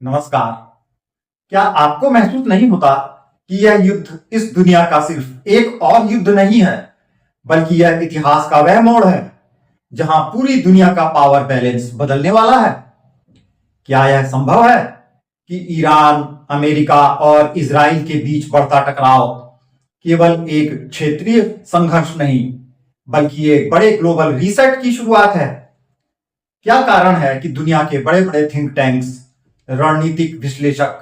नमस्कार। क्या आपको महसूस नहीं होता कि यह युद्ध इस दुनिया का सिर्फ एक और युद्ध नहीं है, बल्कि यह इतिहास का वह मोड़ है जहां पूरी दुनिया का पावर बैलेंस बदलने वाला है? क्या यह संभव है कि ईरान, अमेरिका और इजराइल के बीच बढ़ता टकराव केवल एक क्षेत्रीय संघर्ष नहीं, बल्कि एक बड़े ग्लोबल रीसेट की शुरुआत है? क्या कारण है कि दुनिया के बड़े बड़े थिंक टैंक्स, रणनीतिक विश्लेषक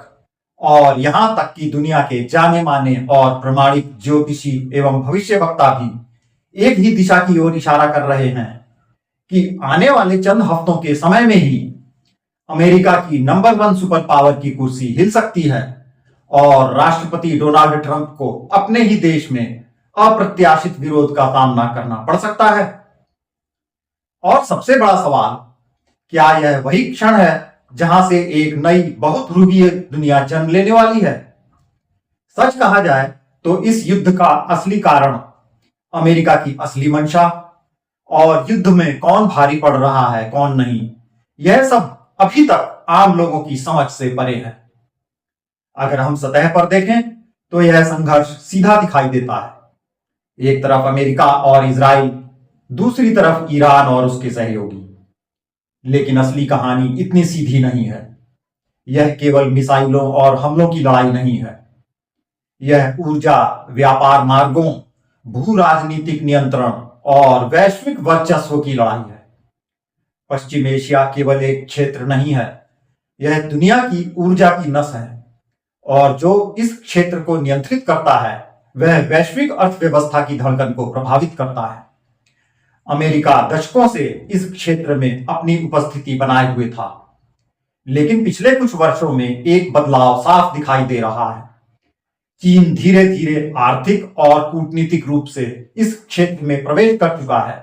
और यहां तक कि दुनिया के जाने माने और प्रमाणिक ज्योतिषी एवं भविष्यवक्ता भी एक ही दिशा की ओर इशारा कर रहे हैं कि आने वाले चंद हफ्तों के समय में ही अमेरिका की नंबर 1 सुपर पावर की कुर्सी हिल सकती है और राष्ट्रपति डोनाल्ड ट्रंप को अपने ही देश में अप्रत्याशित विरोध का सामना करना पड़ सकता है? और सबसे बड़ा सवाल, क्या यह वही क्षण है जहां से एक नई बहुध्रुवीय दुनिया जन्म लेने वाली है? सच कहा जाए तो इस युद्ध का असली कारण, अमेरिका की असली मंशा और युद्ध में कौन भारी पड़ रहा है कौन नहीं, यह सब अभी तक आम लोगों की समझ से परे है। अगर हम सतह पर देखें तो यह संघर्ष सीधा दिखाई देता है। एक तरफ अमेरिका और इजराइल, दूसरी तरफ ईरान और उसके सहयोगी। लेकिन असली कहानी इतनी सीधी नहीं है। यह केवल मिसाइलों और हमलों की लड़ाई नहीं है। यह ऊर्जा, व्यापार मार्गों, भू राजनीतिक नियंत्रण और वैश्विक वर्चस्व की लड़ाई है। पश्चिम एशिया केवल एक क्षेत्र नहीं है, यह दुनिया की ऊर्जा की नस है, और जो इस क्षेत्र को नियंत्रित करता है वह वैश्विक अर्थव्यवस्था की धड़कन को प्रभावित करता है। अमेरिका दशकों से इस क्षेत्र में अपनी उपस्थिति बनाए हुए था, लेकिन पिछले कुछ वर्षों में एक बदलाव साफ दिखाई दे रहा है। चीन धीरे धीरे आर्थिक और कूटनीतिक रूप से इस क्षेत्र में प्रवेश कर चुका है।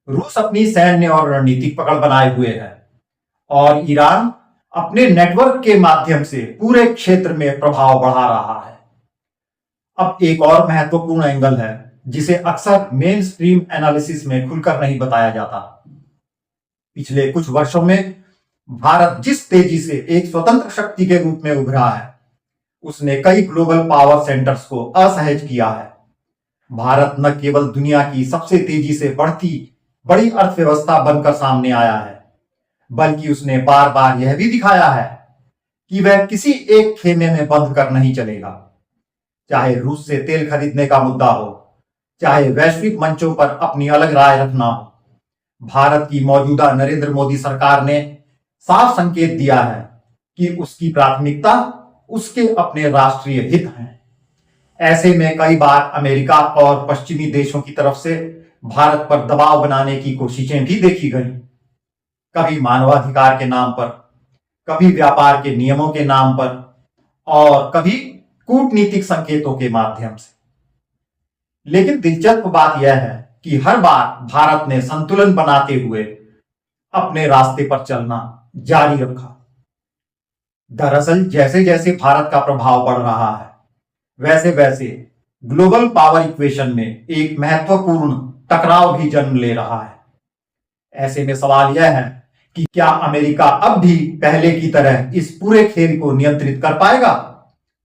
रूस अपनी सैन्य और रणनीतिक पकड़ बनाए हुए है, और ईरान अपने नेटवर्क के माध्यम से पूरे क्षेत्र में प्रभाव बढ़ा रहा है। अब एक और महत्वपूर्ण एंगल है जिसे अक्सर मेन स्ट्रीम एनालिसिस में खुलकर नहीं बताया जाता। पिछले कुछ वर्षों में भारत जिस तेजी से एक स्वतंत्र शक्ति के रूप में उभरा है, उसने कई ग्लोबल पावर सेंटर्स को असहज किया है। भारत न केवल दुनिया की सबसे तेजी से बढ़ती बड़ी अर्थव्यवस्था बनकर सामने आया है, बल्कि उसने बार बार यह भी दिखाया है कि वह किसी एक खेमे में बंद कर नहीं चलेगा। चाहे रूस से तेल खरीदने का मुद्दा हो, चाहे वैश्विक मंचों पर अपनी अलग राय रखना हो, भारत की मौजूदा नरेंद्र मोदी सरकार ने साफ संकेत दिया है कि उसकी प्राथमिकता उसके अपने राष्ट्रीय हित हैं। ऐसे में कई बार अमेरिका और पश्चिमी देशों की तरफ से भारत पर दबाव बनाने की कोशिशें भी देखी गई, कभी मानवाधिकार के नाम पर, कभी व्यापार के नियमों के नाम पर, और कभी कूटनीतिक संकेतों के माध्यम से। लेकिन दिलचस्प बात यह है कि हर बार भारत ने संतुलन बनाते हुए अपने रास्ते पर चलना जारी रखा। दरअसल जैसे जैसे भारत का प्रभाव बढ़ रहा है, वैसे वैसे ग्लोबल पावर इक्वेशन में एक महत्वपूर्ण टकराव भी जन्म ले रहा है। ऐसे में सवाल यह है कि क्या अमेरिका अब भी पहले की तरह इस पूरे खेल को नियंत्रित कर पाएगा,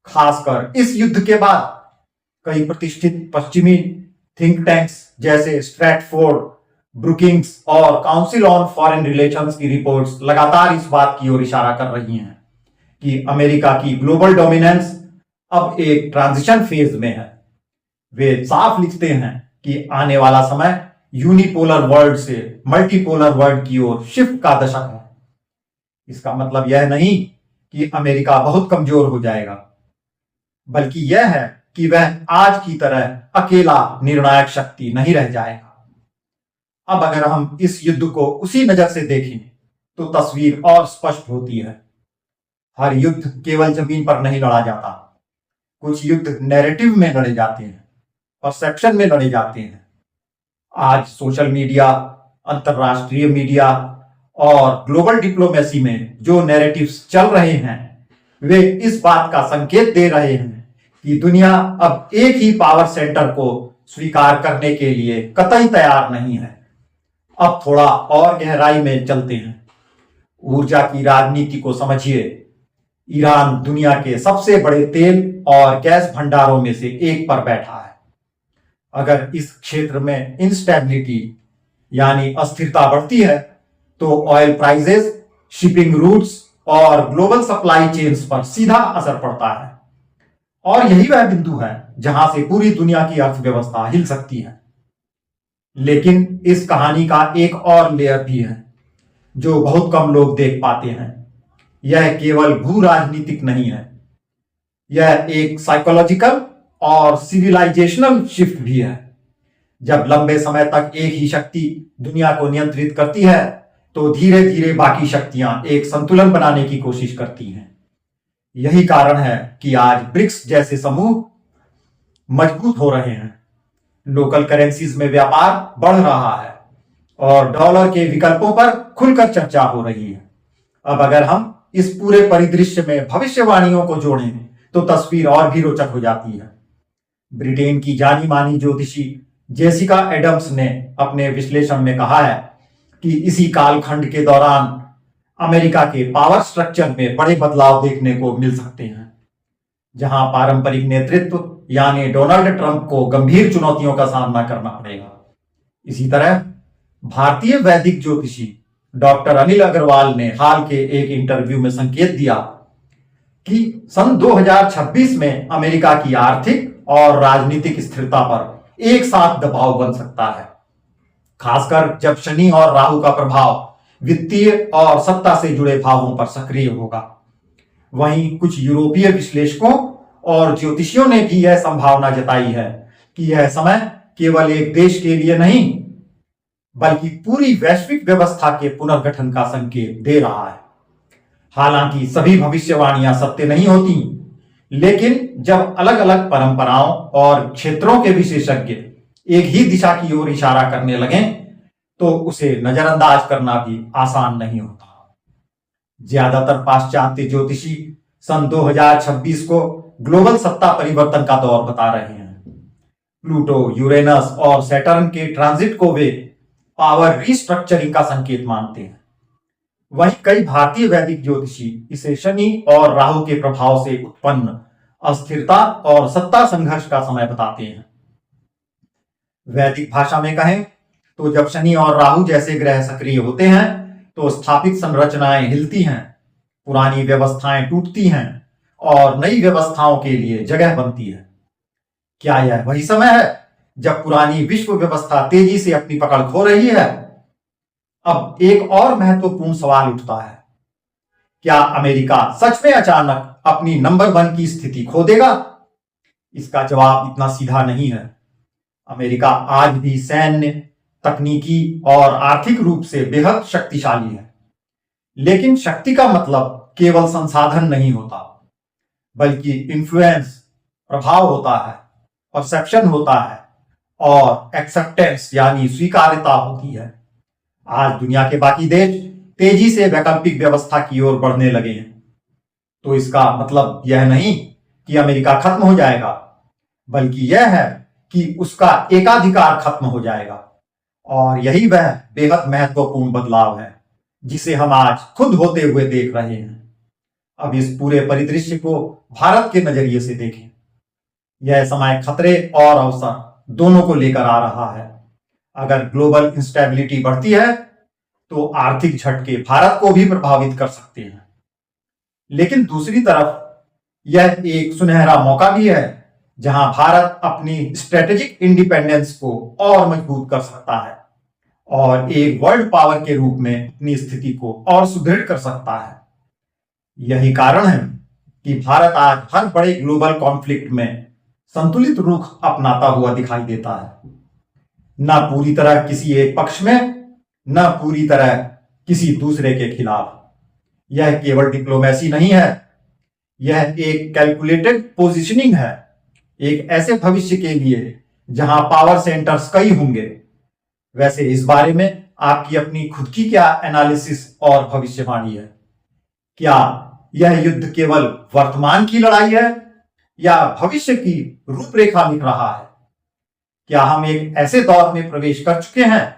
खासकर इस युद्ध के बाद? कई प्रतिष्ठित पश्चिमी थिंक टैंक्स जैसे स्ट्रैटफोर्ड, ब्रुकिंग्स और काउंसिल ऑन फॉरेन रिलेशंस की रिपोर्ट्स लगातार इस बात की ओर इशारा कर रही हैं कि अमेरिका की ग्लोबल डोमिनेंस अब एक ट्रांजिशन फेज में है। वे साफ लिखते हैं कि आने वाला समय यूनिपोलर वर्ल्ड से मल्टीपोलर वर्ल्ड की ओर शिफ्ट का दशक है। इसका मतलब यह नहीं कि अमेरिका बहुत कमजोर हो जाएगा, बल्कि यह है कि वह आज की तरह अकेला निर्णायक शक्ति नहीं रह जाएगा। अब अगर हम इस युद्ध को उसी नजर से देखें तो तस्वीर और स्पष्ट होती है। हर युद्ध केवल जमीन पर नहीं लड़ा जाता। कुछ युद्ध नैरेटिव में लड़े जाते हैं, परसेप्शन में लड़े जाते हैं। आज सोशल मीडिया, अंतरराष्ट्रीय मीडिया और ग्लोबल डिप्लोमेसी में जो नैरेटिव्स चल रहे हैं, वे इस बात का संकेत दे रहे हैं कि दुनिया अब एक ही पावर सेंटर को स्वीकार करने के लिए कतई तैयार नहीं है। अब थोड़ा और गहराई में चलते हैं। ऊर्जा की राजनीति को समझिए। ईरान दुनिया के सबसे बड़े तेल और गैस भंडारों में से एक पर बैठा है। अगर इस क्षेत्र में इंस्टेबिलिटी यानी अस्थिरता बढ़ती है तो ऑयल प्राइसेस, शिपिंग रूट्स और ग्लोबल सप्लाई चेन्स पर सीधा असर पड़ता है। और यही वह बिंदु है जहां से पूरी दुनिया की अर्थव्यवस्था हिल सकती है। लेकिन इस कहानी का एक और लेयर भी है जो बहुत कम लोग देख पाते हैं। यह केवल भू राजनीतिक नहीं है, यह एक साइकोलॉजिकल और सिविलाइजेशनल शिफ्ट भी है। जब लंबे समय तक एक ही शक्ति दुनिया को नियंत्रित करती है तो धीरे धीरे बाकी शक्तियां एक संतुलन बनाने की कोशिश करती हैं। यही कारण है कि आज ब्रिक्स जैसे समूह मजबूत हो रहे हैं, लोकल करेंसीज में व्यापार बढ़ रहा है और डॉलर के विकल्पों पर खुलकर चर्चा हो रही है। अब अगर हम इस पूरे परिदृश्य में भविष्यवाणियों को जोड़ें तो तस्वीर और भी रोचक हो जाती है। ब्रिटेन की जानी मानी ज्योतिषी जेसिका एडम्स ने अपने विश्लेषण में कहा है कि इसी कालखंड के दौरान अमेरिका के पावर स्ट्रक्चर में बड़े बदलाव देखने को मिल सकते हैं, जहां पारंपरिक नेतृत्व यानी डोनाल्ड ट्रंप को गंभीर चुनौतियों का सामना करना पड़ेगा। इसी तरह भारतीय वैदिक ज्योतिषी डॉक्टर अनिल अग्रवाल ने हाल के एक इंटरव्यू में संकेत दिया कि सन 2026 में अमेरिका की आर्थिक और राजनीतिक स्थिरता पर एक साथ दबाव बन सकता है, खासकर जब शनि और राहु का प्रभाव वित्तीय और सत्ता से जुड़े भावों पर सक्रिय होगा। वहीं कुछ यूरोपीय विश्लेषकों और ज्योतिषियों ने भी यह संभावना जताई है कि यह समय केवल एक देश के लिए नहीं बल्कि पूरी वैश्विक व्यवस्था के पुनर्गठन का संकेत दे रहा है। हालांकि सभी भविष्यवाणियां सत्य नहीं होती, लेकिन जब अलग अलग परंपराओं और क्षेत्रों के विशेषज्ञ एक ही दिशा की ओर इशारा करने लगें तो उसे नजरअंदाज करना भी आसान नहीं होता। ज्यादातर पाश्चात्य ज्योतिषी सन 2026 को ग्लोबल सत्ता परिवर्तन का दौर बता रहे हैं। प्लूटो, यूरेनस और सैटर्न के ट्रांजिट को वे पावर रीस्ट्रक्चरिंग का संकेत मानते हैं। वहीं कई भारतीय वैदिक ज्योतिषी इसे शनि और राहु के प्रभाव से उत्पन्न अस्थिरता और सत्ता संघर्ष का समय बताते हैं। वैदिक भाषा में कहें तो जब शनि और राहु जैसे ग्रह सक्रिय होते हैं तो स्थापित संरचनाएं हिलती हैं, पुरानी व्यवस्थाएं टूटती हैं और नई व्यवस्थाओं के लिए जगह बनती है। क्या यह वही समय है जब पुरानी विश्व व्यवस्था तेजी से अपनी पकड़ खो रही है? अब एक और महत्वपूर्ण सवाल उठता है, क्या अमेरिका सच में अचानक अपनी नंबर 1 की स्थिति खो देगा? इसका जवाब इतना सीधा नहीं है। अमेरिका आज भी सैन्य, तकनीकी और आर्थिक रूप से बेहद शक्तिशाली है, लेकिन शक्ति का मतलब केवल संसाधन नहीं होता, बल्कि इन्फ्लुएंस, प्रभाव होता है, परसेप्शन होता है और एक्सेप्टेंस यानी स्वीकार्यता होती है। आज दुनिया के बाकी देश तेजी से वैकल्पिक व्यवस्था की ओर बढ़ने लगे हैं, तो इसका मतलब यह नहीं कि अमेरिका खत्म हो जाएगा, बल्कि यह है कि उसका एकाधिकार खत्म हो जाएगा। और यही वह बेहद महत्वपूर्ण बदलाव है जिसे हम आज खुद होते हुए देख रहे हैं। अब इस पूरे परिदृश्य को भारत के नजरिए से देखें। यह समय खतरे और अवसर दोनों को लेकर आ रहा है। अगर ग्लोबल इंस्टेबिलिटी बढ़ती है तो आर्थिक झटके भारत को भी प्रभावित कर सकते हैं, लेकिन दूसरी तरफ यह एक सुनहरा मौका भी है जहां भारत अपनी स्ट्रेटेजिक इंडिपेंडेंस को और मजबूत कर सकता है और एक वर्ल्ड पावर के रूप में अपनी स्थिति को और सुदृढ़ कर सकता है। यही कारण है कि भारत आज हर बड़े ग्लोबल कॉन्फ्लिक्ट में संतुलित रुख अपनाता हुआ दिखाई देता है, न पूरी तरह किसी एक पक्ष में, न पूरी तरह किसी दूसरे के खिलाफ। यह केवल डिप्लोमेसी नहीं है, यह एक कैलकुलेटेड पोजीशनिंग है, एक ऐसे भविष्य के लिए जहां पावर सेंटर्स कई होंगे। वैसे इस बारे में आपकी अपनी खुद की क्या एनालिसिस और भविष्यवाणी है? क्या यह युद्ध केवल वर्तमान की लड़ाई है या भविष्य की रूपरेखा लिख रहा है? क्या हम एक ऐसे दौर में प्रवेश कर चुके हैं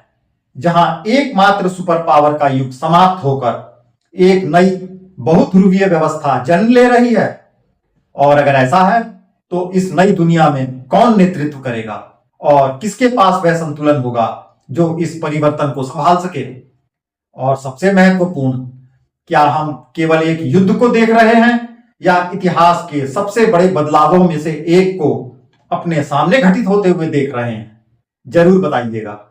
जहां एकमात्र सुपर पावर का युग समाप्त होकर एक नई बहुध्रुवीय व्यवस्था जन्म ले रही है? और अगर ऐसा है तो इस नई दुनिया में कौन नेतृत्व करेगा और किसके पास वह संतुलन होगा जो इस परिवर्तन को संभाल सके? और सबसे महत्वपूर्ण, क्या हम केवल एक युद्ध को देख रहे हैं या इतिहास के सबसे बड़े बदलावों में से एक को अपने सामने घटित होते हुए देख रहे हैं? जरूर बताइएगा।